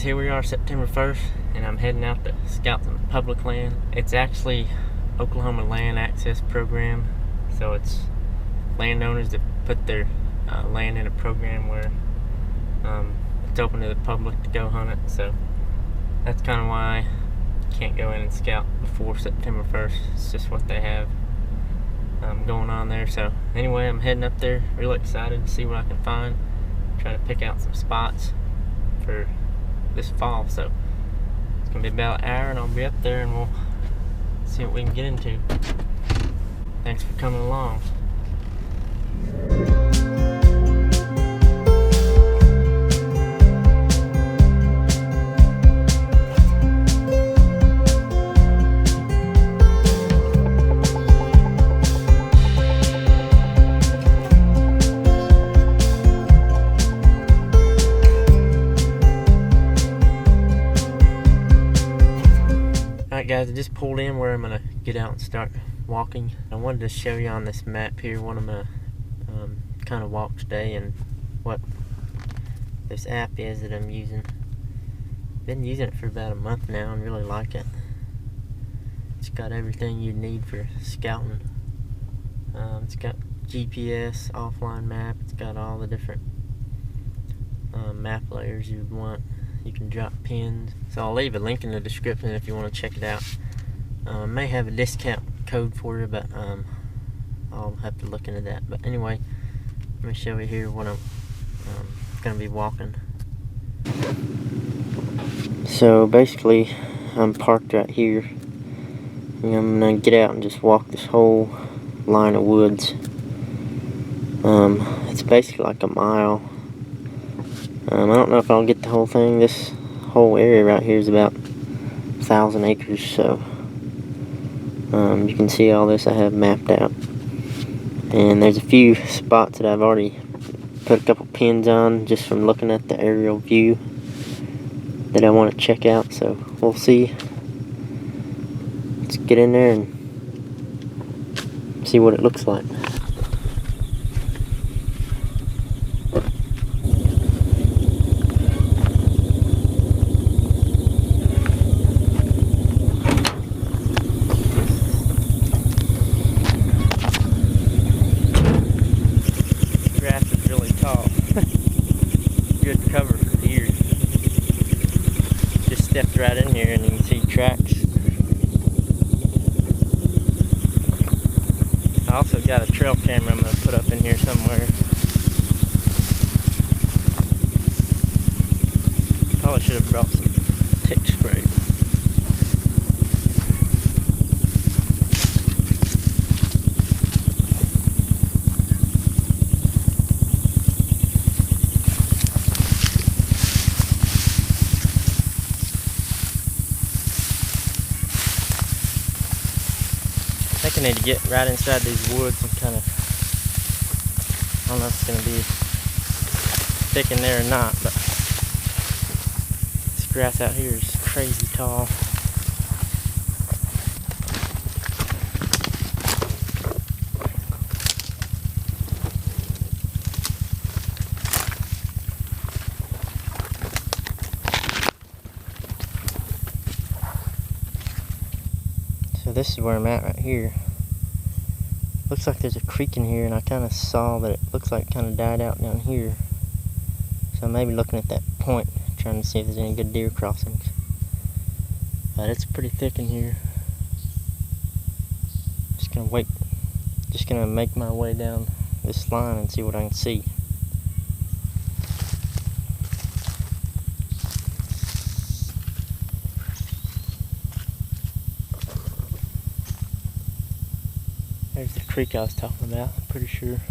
here we are September 1st, and I'm heading out to scout some public land. It's actually Oklahoma Land Access Program, so it's landowners that put their land in a program where it's open to the public to go hunt it. So that's kind of why I can't go in and scout before September 1st. It's just what they have going on there. So anyway, I'm heading up there, really excited to see what I can find, try to pick out some spots for this fall. So it's gonna be about an hour and I'll be up there and we'll see what we can get into. Thanks for coming along. Alright guys, I just pulled in where I'm going to get out and start walking. I wanted to show you on this map here what I'm going to kind of walk today and what this app is that I'm using. Been using it for about a month now and really like it. It's got everything you need for scouting. It's got GPS, offline map, it's got all the different map layers you would want. You can drop pins. So I'll leave a link in the description if you want to check it out. I may have a discount code for you, but I'll have to look into that. But anyway, let me show you here what I'm going to be walking. So basically, I'm parked right here. And I'm going to get out and just walk this whole line of woods. It's basically like a mile. I don't know if I'll get the whole thing. This whole area right here is about 1,000 acres, so you can see all this I have mapped out. And there's a few spots that I've already put a couple pins on just from looking at the aerial view that I want to check out, so we'll see. Let's get in there and see what it looks like. Good cover for deer. Just stepped right in here and you can see tracks. I also got a trail camera I'm going to put up in here somewhere. Probably should have brought some tick spray. I think I need to get right inside these woods and kind of, I don't know if it's going to be thick in there or not, but this grass out here is crazy tall. So this is where I'm at right here. Looks like there's a creek in here, and I kind of saw that it looks like it kind of died out down here. So I may be looking at that point, trying to see if there's any good deer crossings. But it's pretty thick in here. Just gonna wait. Just gonna make my way down this line and see what I can see. There's the creek I was talking about, I'm pretty sure.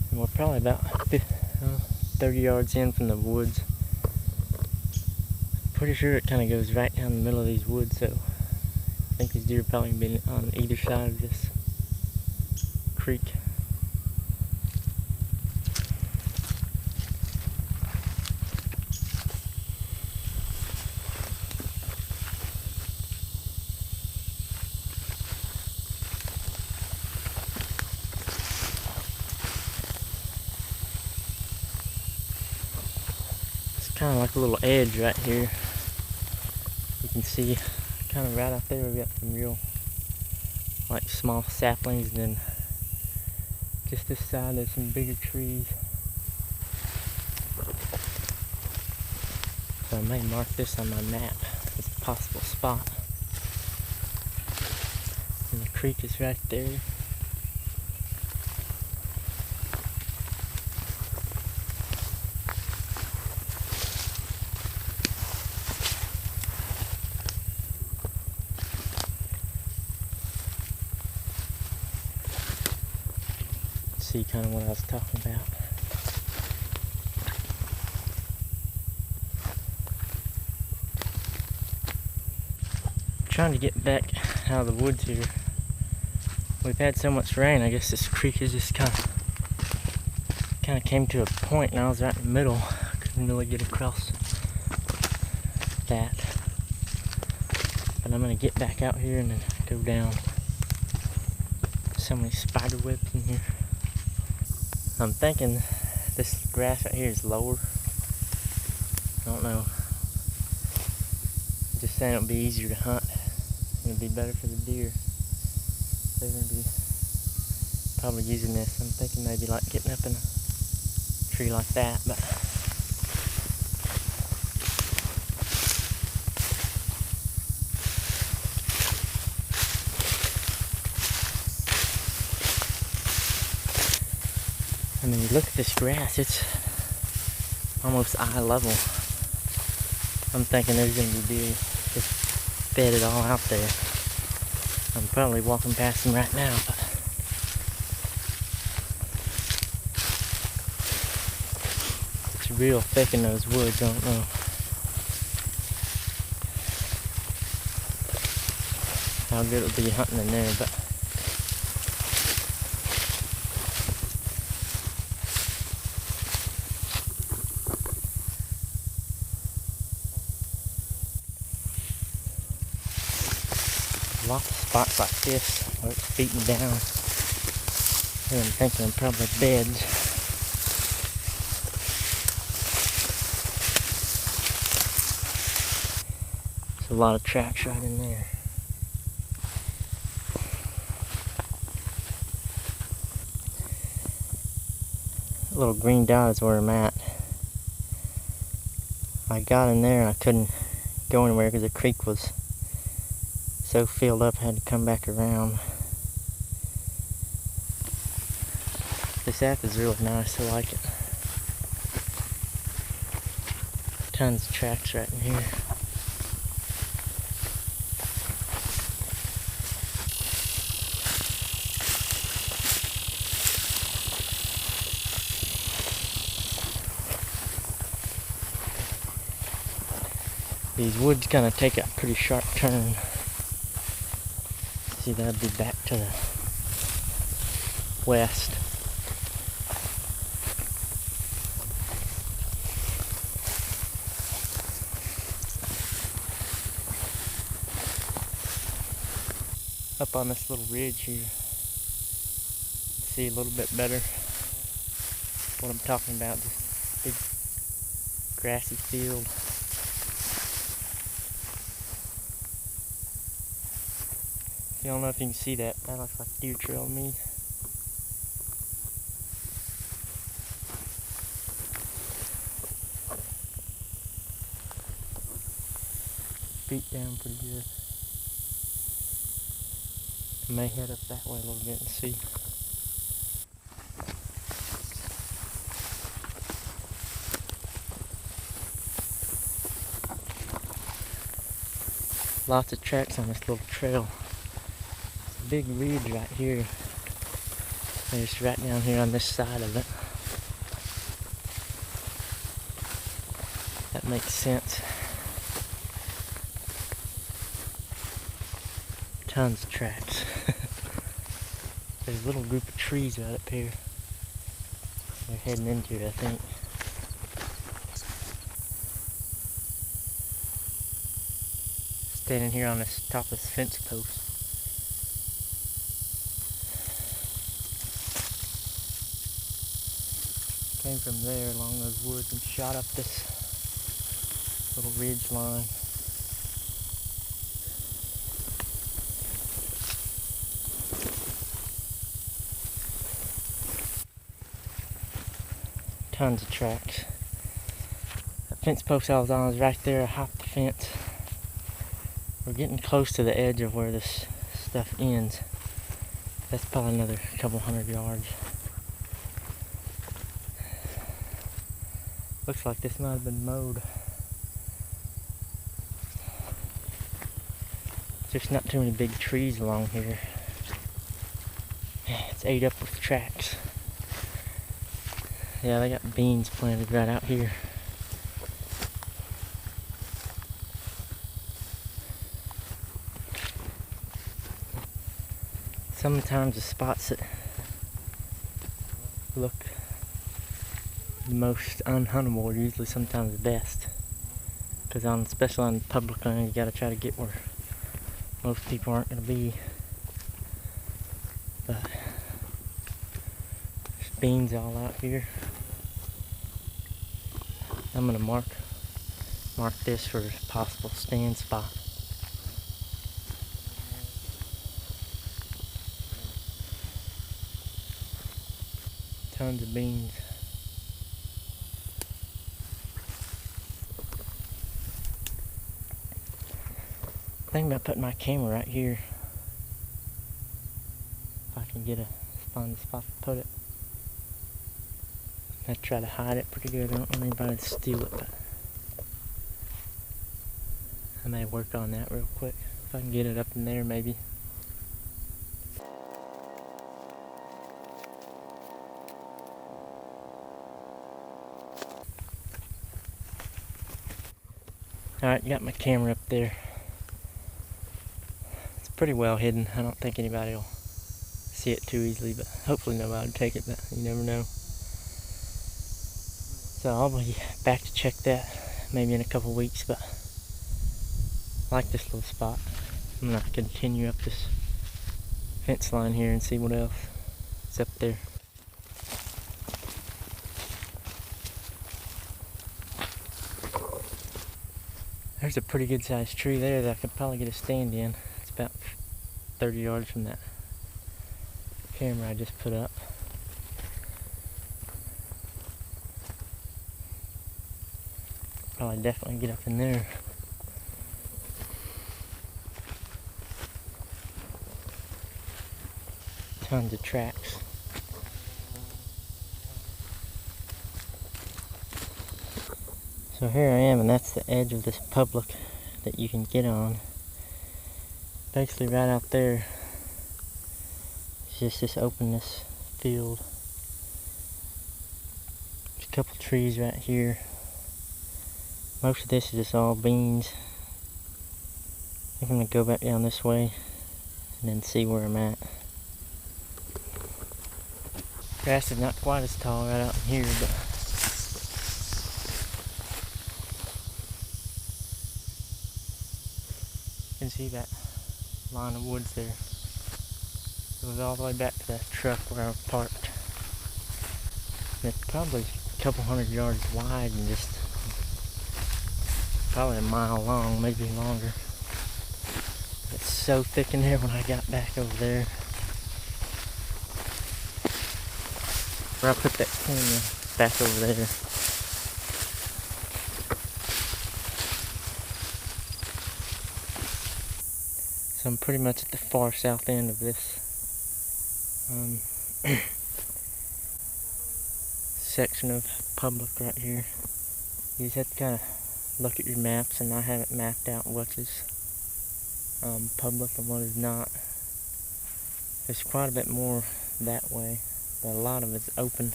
And we're probably about 30 yards in from the woods. Pretty sure it kind of goes right down the middle of these woods, so I think these deer are probably been on either side of this creek. kind of like a little edge right here. You can see kind of right out there we got some real like small saplings, and then just this side there's some bigger trees. So I may mark this on my map as a possible spot. And the creek is right there. See kind of what I was talking about. Trying to get back out of the woods here. We've had so much rain, I guess this creek is just kind of came to a point, and I was right in the middle. Couldn't really get across that. But I'm gonna get back out here and then go down. So many spider webs in here. I'm thinking this grass right here is lower. I don't know. Just saying it'll be easier to hunt. It'll be better for the deer. They're gonna be probably using this. I'm thinking maybe like getting up in a tree like that, but I mean, you look at this grass, it's almost eye level. I'm thinking there's gonna be deer just fed it all out there. I'm probably walking past them right now, but it's real thick in those woods. I don't know how good it'll be hunting in there, but lots of spots like this where it's beaten down. And I'm thinking they're probably beds. There's a lot of tracks right in there. A little green dot is where I'm at. I got in there and I couldn't go anywhere because the creek was so filled up, I had to come back around. This app is really nice, I like it. Tons of tracks right in here. These woods kind of take a pretty sharp turn. See, that'd be back to the west. Up on this little ridge here, you can see a little bit better what I'm talking about. This big grassy field. I don't know if you can see that. That looks like a deer trail to me. Beat down pretty good. I may head up that way a little bit and see. Lots of tracks on this little trail. Big ridge right here. There's right down here on this side of it. That makes sense. Tons of tracks. There's a little group of trees right up here. They're heading into it, I think. Standing here on this top of this fence post. Came from there along those woods and shot up this Little ridge line. Tons of tracks. That fence post I was on is right there. I hopped the fence. We're getting close to the edge of where this stuff ends. That's probably another couple 100 yards. Looks like this might have been mowed. There's not too many big trees along here. It's ate up with tracks. Yeah, they got beans planted right out here. Sometimes the spots that look the most unhuntable are usually sometimes the best. Because especially on public land, you gotta try to get where most people aren't gonna be. But there's beans all out here. I'm gonna mark this for a possible stand spot. Tons of beans. Thinking about putting my camera right here. If I can find a spot to put it. I try to hide it pretty good. I don't want anybody to steal it, but I may work on that real quick. If I can get it up in there, maybe. Alright, got my camera up there. It's pretty well hidden. I don't think anybody will see it too easily, but hopefully nobody will take it, but you never know. So I'll be back to check that maybe in a couple weeks, but I like this little spot. I'm gonna continue up this fence line here and see what else is up there. There's a pretty good sized tree there that I could probably get a stand in. It's about 30 yards from that camera I just put up. Probably definitely get up in there. Tons of tracks. So here I am, and that's the edge of this public that you can get on. Basically right out there is just this openness field. There's a couple trees right here. Most of this is just all beans. I think I'm going to go back down this way and then see where I'm at. Grass is not quite as tall right out in here, but you can see that line of woods there. It goes all the way back to that truck where I was parked. And it's probably a couple 100 yards wide and just probably a mile long, maybe longer. It's so thick in there when I got back over there. Where I put that camera back over there. So I'm pretty much at the far south end of this section of public right here. You just have to kind of look at your maps, and I haven't mapped out what is public and what is not. There's quite a bit more that way, but a lot of it's open,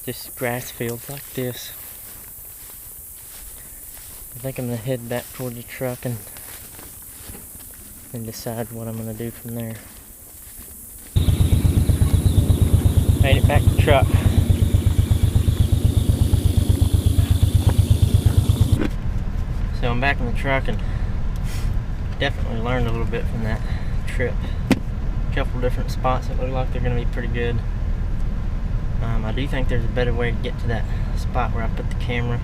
just grass fields like this. I think I'm going to head back toward the truck and decide what I'm going to do from there. Made it back to the truck. So I'm back in the truck and definitely learned a little bit from that trip. A couple different spots that look like they're going to be pretty good. I do think there's a better way to get to that spot where I put the camera.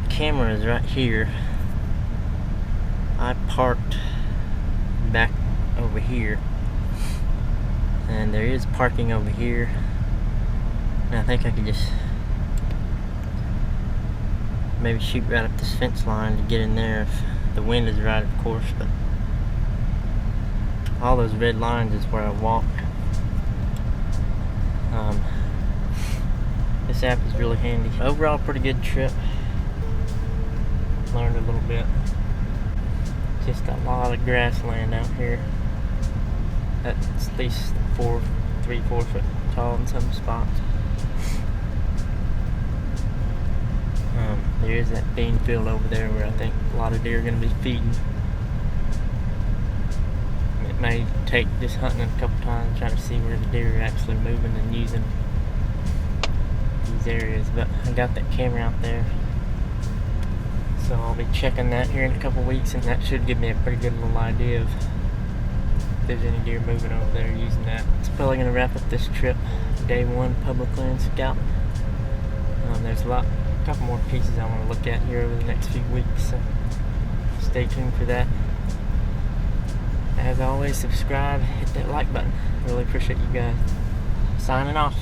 Camera is right here. I parked back over here, and there is parking over here, and I think I could just maybe shoot right up this fence line to get in there if the wind is right, of course. But all those red lines is where I walk. This app is really handy. Overall, pretty good trip. Learned a little bit. Just a lot of grassland out here. That's at least 3-4 foot tall in some spots. There is that bean field over there where I think a lot of deer are going to be feeding. It may take just hunting a couple times, trying to see where the deer are actually moving and using these areas. But I got that camera out there, so I'll be checking that here in a couple weeks, and that should give me a pretty good little idea of if there's any deer moving over there using that. It's probably going to wrap up this trip, day 1 public land scouting. There's a couple more pieces I want to look at here over the next few weeks, so stay tuned for that. As always, subscribe, hit that like button. Really appreciate you guys. Signing off.